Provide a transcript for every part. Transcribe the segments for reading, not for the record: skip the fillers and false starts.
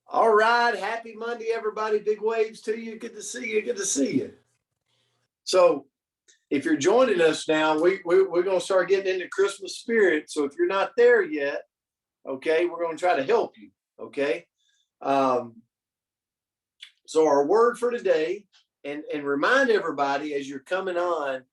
All right. Happy Monday, everybody. Big waves to you. Good to see you. Good to see you. So, if you're joining us now, we're going to start getting into Christmas spirit. So, if you're not there yet, okay, we're going to try to help you. Okay. Um, so, our word for today, and remind everybody as you're coming on,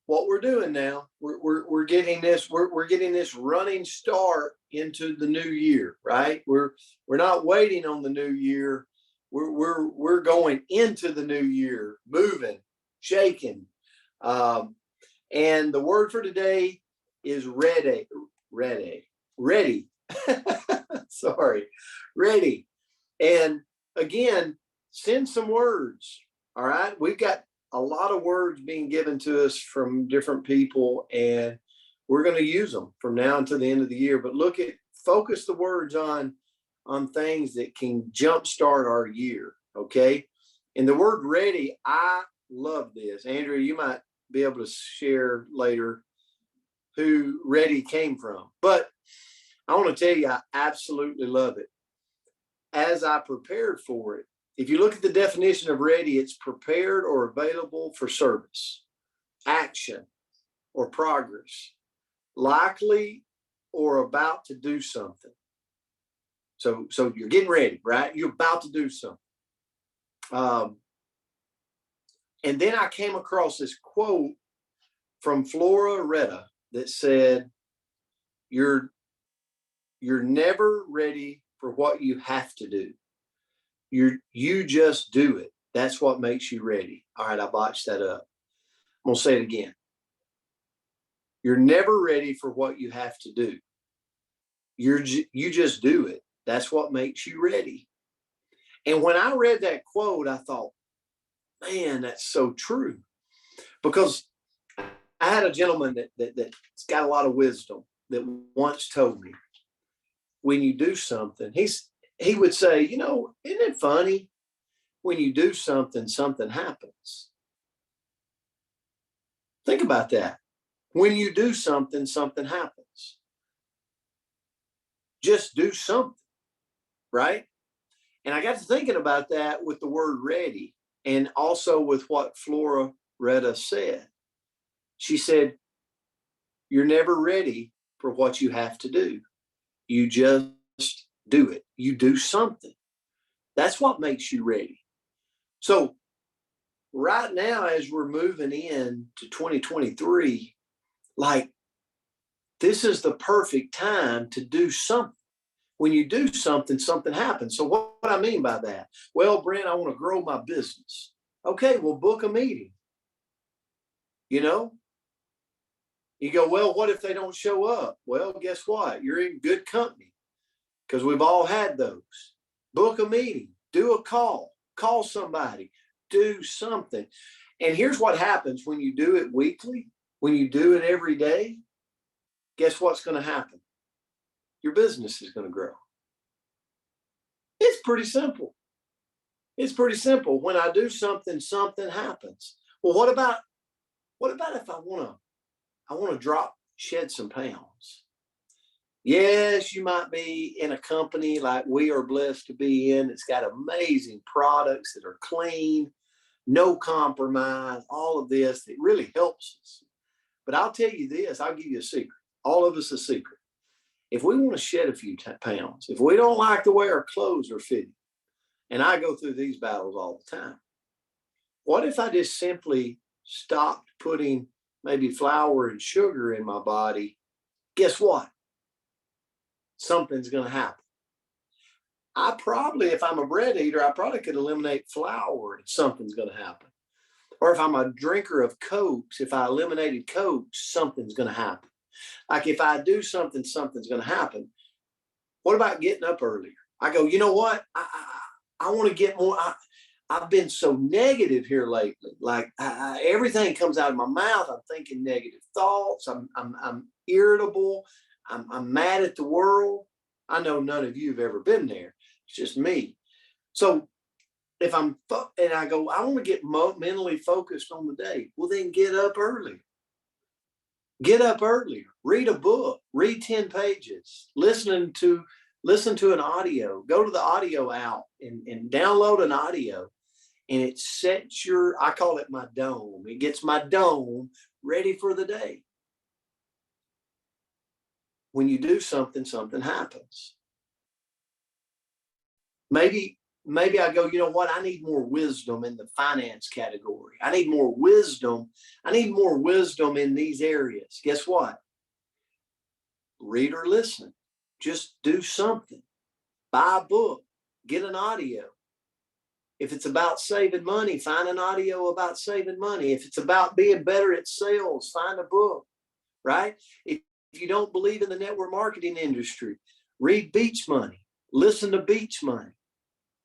what we're doing now. We're getting this. We're getting this running start into the new year, right? We're not waiting on the new year. We're going into the new year, moving, shaking. And the word for today is ready. Ready. Sorry, ready. And again, send some words. All right, we've got a lot of words being given to us from different people, and we're going to use them from now until the end of the year. But focus the words on things that can jumpstart our year. Okay. And the word ready, I love this. Andrea, you might be able to share later who ready came from, but I want to tell you, I absolutely love it. As I prepared for it, if you look at the definition of ready, it's prepared or available for service, action, or progress, likely or about to do something. So you're getting ready, right? You're about to do something. And then I came across this quote from Flora Retta that said, "You're never ready for what you have to do. You just do it. That's what makes you ready." All right, I botched that up. I'm gonna say it again. You're never ready for what you have to do. You just do it. That's what makes you ready. And when I read that quote, I thought, man, that's so true. Because I had a gentleman that's got a lot of wisdom that once told me, when you do something, he would say, isn't it funny? When you do something, something happens. Think about that. When you do something, something happens. Just do something, right? And I got to thinking about that with the word ready, and also with what Flora Retta said. She said, you're never ready for what you have to do. You just do it. You do something. That's what makes you ready. So right now, as we're moving in to 2023, like, this is the perfect time to do something. When you do something, something happens. So what I mean by that? Well, Brent, I want to grow my business. Okay, well, book a meeting. You go, well, what if they don't show up? Well, guess what? You're in good company, because we've all had those. Book a meeting, do a call somebody, do something. And here's what happens when you do it weekly, when you do it every day. Guess what's going to happen? Your business is going to grow. It's pretty simple. It's pretty simple. When I do something, something happens. Well, what about if I want to shed some pounds? Yes, you might be in a company like we are blessed to be in. It's got amazing products that are clean, no compromise, all of this that really helps us. But I'll tell you this, I'll give you a secret. All of us a secret. If we want to shed a few pounds, if we don't like the way our clothes are fitting, and I go through these battles all the time, what if I just simply stopped putting maybe flour and sugar in my body? Guess what? Something's going to happen. If I'm a bread eater, I probably could eliminate flour and something's going to happen. Or if I'm a drinker of Cokes, if I eliminated Cokes, something's going to happen. Like, if I do something, something's going to happen. What about getting up earlier? I go, you know what? I want to get more. I've been so negative here lately. Like, everything comes out of my mouth. I'm thinking negative thoughts. I'm irritable. I'm mad at the world. I know none of you have ever been there. It's just me. So if I go, I want to get mentally focused on the day. Well, then get up early. Get up earlier. Read a book. Read 10 pages. Listen to Listen to an audio. Go to the audio out and download an audio. And it sets your, I call it my dome. It gets my dome ready for the day. When you do something, something happens. Maybe I go, you know what? I need more wisdom in the finance category. I need more wisdom. I need more wisdom in these areas. Guess what? Read or listen. Just do something. Buy a book. Get an audio. If it's about saving money, find an audio about saving money. If it's about being better at sales, find a book, right? If you don't believe in the network marketing industry, read Beach Money. Listen to Beach Money,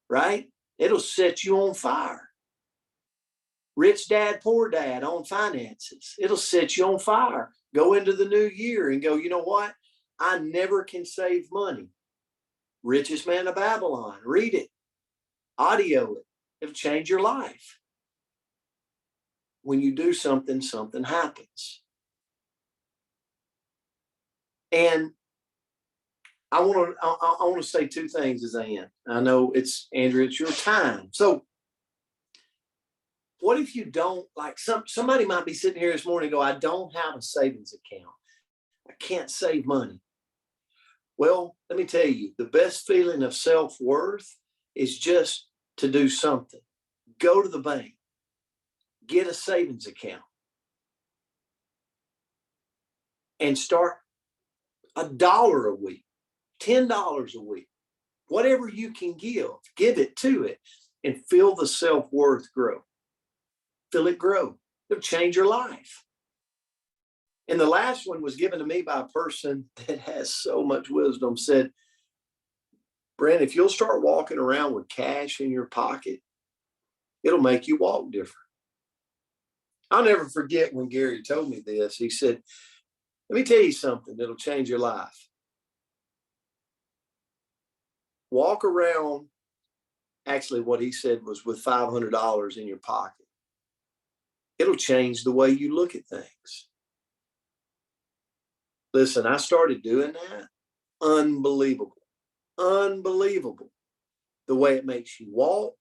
right? It'll set you on fire. Rich Dad, Poor Dad on finances. It'll set you on fire. Go into the new year and go, you know what? I never can save money. Richest Man of Babylon. Read it. Audio it. It'll change your life. When you do something, something happens. And I want to say two things as I end. I know it's, Andrea, it's your time. So what if you don't, like somebody might be sitting here this morning and go, I don't have a savings account. I can't save money. Well, let me tell you, the best feeling of self-worth is just to do something. Go to the bank, get a savings account, and start $1 a week, $10 a week, whatever you can give it to it, and feel the self-worth grow. Feel it grow. It'll change your life. And the last one was given to me by a person that has so much wisdom, said, Brent, if you'll start walking around with cash in your pocket, it'll make you walk different. I'll never forget when Gary told me this. He said, let me tell you something that'll change your life. Walk around, actually what he said was with $500 in your pocket. It'll change the way you look at things. Listen, I started doing that. Unbelievable. Unbelievable. The way it makes you walk,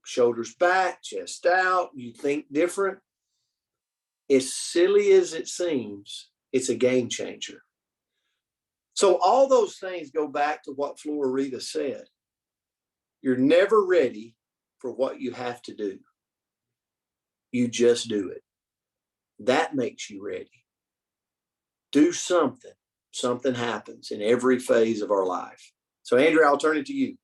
shoulders back, chest out, you think different. As silly as it seems, it's a game changer. So all those things go back to what Florida said. You're never ready for what you have to do. You just do it. That makes you ready. Do something. Something happens in every phase of our life. So, Andrea, I'll turn it to you.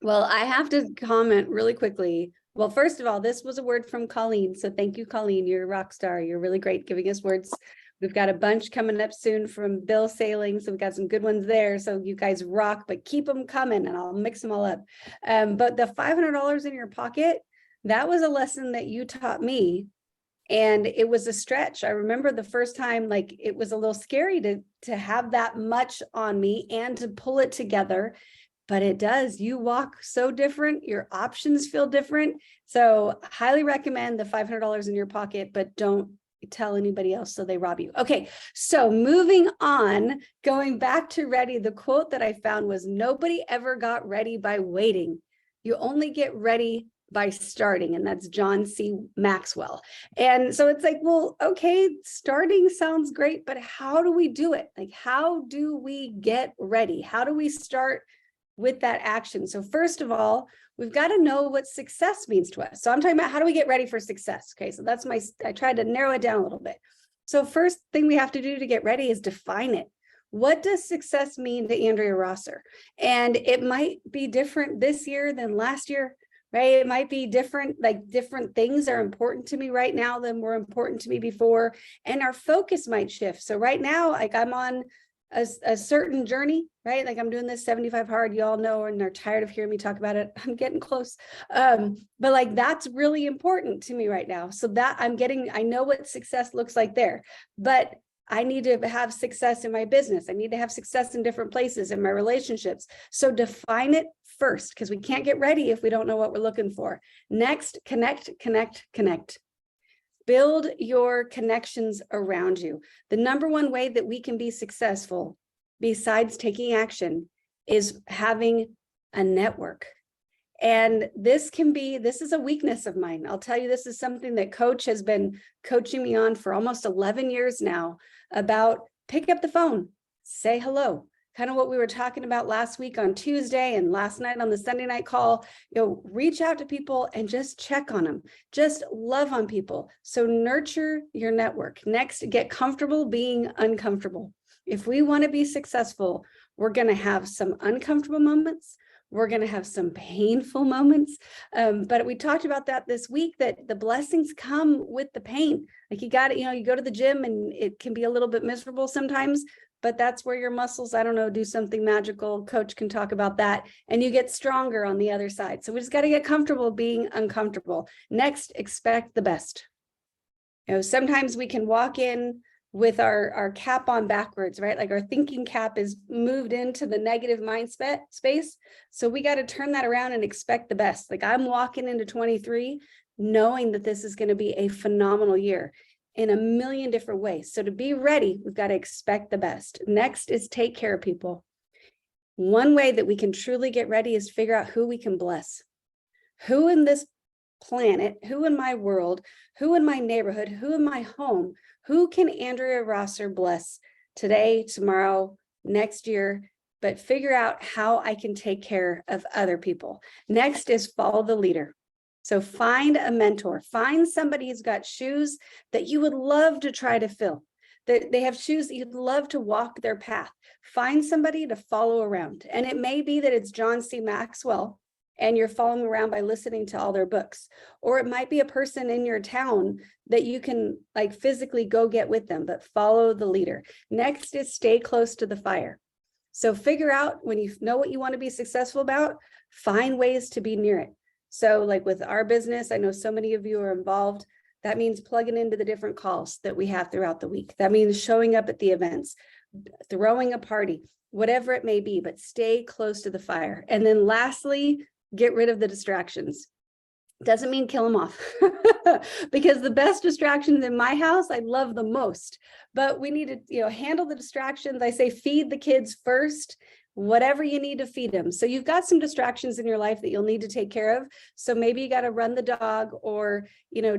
Well, I have to comment really quickly. Well, first of all, this was a word from Colleen. So thank you, Colleen. You're a rock star. You're really great giving us words. We've got a bunch coming up soon from Bill Sailing. So we've got some good ones there. So you guys rock, but keep them coming and I'll mix them all up. But the $500 in your pocket, that was a lesson that you taught me. And it was a stretch. I remember the first time, like it was a little scary to have that much on me and to pull it together. But it does. You walk so different. Your options feel different. So highly recommend the $500 in your pocket, but don't tell anybody else so they rob you. Okay, so moving on, going back to ready, the quote that I found was, nobody ever got ready by waiting. You only get ready by starting. And that's John C. Maxwell. And so it's like, well, okay, starting sounds great, but how do we do it? Like, how do we get ready? How do we start with that action? So first of all, we've got to know what success means to us. So I'm talking about how do we get ready for success? Okay, so that's I tried to narrow it down a little bit. So first thing we have to do to get ready is define it. What does success mean to Andrea Rosser? And it might be different this year than last year, right? It might be different, like different things are important to me right now than were important to me before. And our focus might shift. So right now, like I'm on a certain journey, right? Like I'm doing this 75 hard, you all know, and are tired of hearing me talk about it. I'm getting close. But like, that's really important to me right now. So that I know what success looks like there, but I need to have success in my business. I need to have success in different places in my relationships. So define it first, because we can't get ready if we don't know what we're looking for. Next, connect, connect, connect. Build your connections around you. The number one way that we can be successful, besides taking action, is having a network. And this is a weakness of mine. I'll tell you, this is something that Coach has been coaching me on for almost 11 years now, about pick up the phone, say hello. Kind of what we were talking about last week on Tuesday and last night on the Sunday night call, reach out to people and just check on them, just love on people. So nurture your network. Next, get comfortable being uncomfortable. If we want to be successful, we're going to have some uncomfortable moments. We're going to have some painful moments. But we talked about that this week, that the blessings come with the pain. Like you got to, you go to the gym and it can be a little bit miserable sometimes, but that's where your muscles, I don't know, do something magical. Coach can talk about that, and you get stronger on the other side. So we just got to get comfortable being uncomfortable. Next, expect the best. Sometimes we can walk in with our cap on backwards, right? Like our thinking cap is moved into the negative mind space. So we got to turn that around and expect the best. Like I'm walking into 23 knowing that this is going to be a phenomenal year in a million different ways. So to be ready, we've got to expect the best. Next is take care of people. One way that we can truly get ready is figure out who we can bless. Who in this planet, who in my world, who in my neighborhood, who in my home, who can Andrea Rosser bless today, tomorrow, next year, but figure out how I can take care of other people. Next is follow the leader. So find a mentor, find somebody who's got shoes that you would love to try to fill, that they have shoes that you'd love to walk their path. Find somebody to follow around. And it may be that it's John C. Maxwell, and you're following around by listening to all their books. Or it might be a person in your town that you can like physically go get with them, but follow the leader. Next is stay close to the fire. So figure out, when you know what you want to be successful about, find ways to be near it. So like with our business, I know so many of you are involved. That means plugging into the different calls that we have throughout the week. That means showing up at the events, throwing a party, whatever it may be, but stay close to the fire. And then lastly, get rid of the distractions. Doesn't mean kill them off because the best distractions in my house, I love the most, but we need to, handle the distractions. I say, feed the kids first, whatever you need to feed them. So you've got some distractions in your life that you'll need to take care of. So maybe you got to run the dog, or,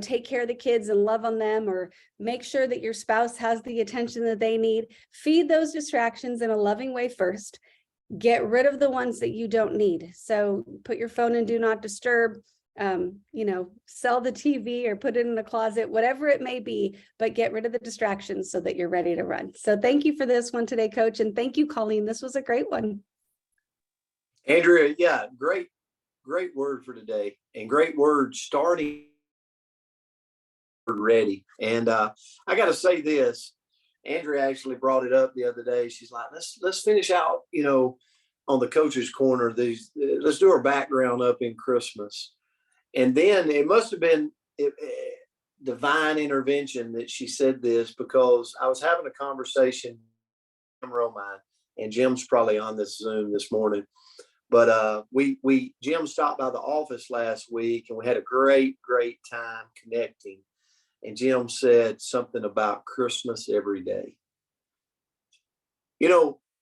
take care of the kids and love on them, or make sure that your spouse has the attention that they need. Feed those distractions in a loving way first. Get rid of the ones that you don't need. So put your phone in do not disturb, sell the TV or put it in the closet, whatever it may be, but get rid of the distractions so that you're ready to run. So thank you for this one today, Coach. And thank you, Colleen. This was a great one. Andrea, yeah, great word for today, and great word starting ready. And I got to say this. Andrea actually brought it up the other day. She's like, let's finish out, on the coach's corner. Let's do our background up in Christmas. And then it must have been divine intervention that she said this, because I was having a conversation with Jim Romine, and Jim's probably on this Zoom this morning. But Jim stopped by the office last week, and we had a great time connecting. And Jim said something about Christmas every day.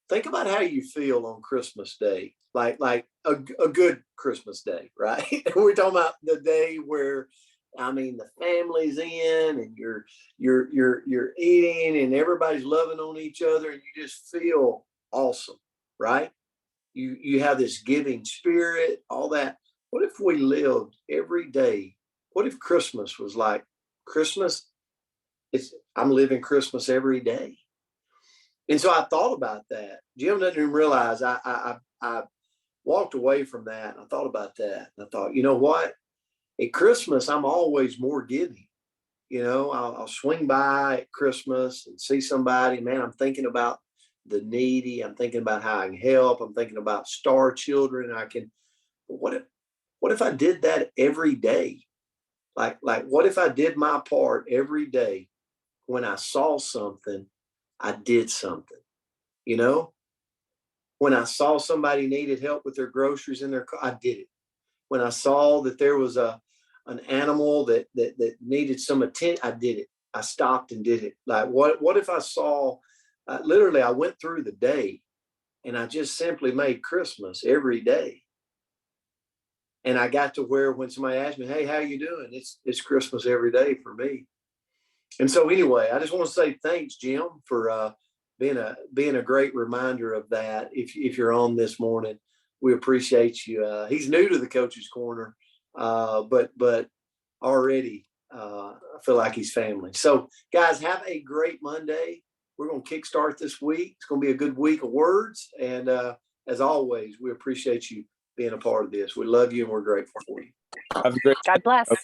Think about how you feel on Christmas Day, like a good Christmas day, right? We're talking about the day where, the family's in, and you're eating, and everybody's loving on each other, and you just feel awesome, right? You have this giving spirit, all that. What if we lived every day? What if Christmas was like Christmas? I'm living Christmas every day. And so I thought about that. Jim doesn't even realize I walked away from that, and I thought about that. And I thought, you know what? At Christmas, I'm always more giving. I'll swing by at Christmas and see somebody. Man, I'm thinking about the needy. I'm thinking about how I can help. I'm thinking about star children. What if I did that every day? Like what if I did my part every day? When I saw something, I did something. When I saw somebody needed help with their groceries in their car, I did it. When I saw that there was an animal that needed some attention, I did it. I stopped and did it. Like what if I saw, literally I went through the day and I just simply made Christmas every day. And I got to where when somebody asked me, hey, how you doing? It's Christmas every day for me. And so anyway, I just want to say thanks, Jim, for being a great reminder of that. If you're on this morning, we appreciate you. He's new to the Coach's Corner, but already I feel like he's family. So guys, have a great Monday. We're going to kickstart this week. It's going to be a good week of words. And as always, we appreciate you being a part of this. We love you and we're grateful for you. Have a great God bless. Okay.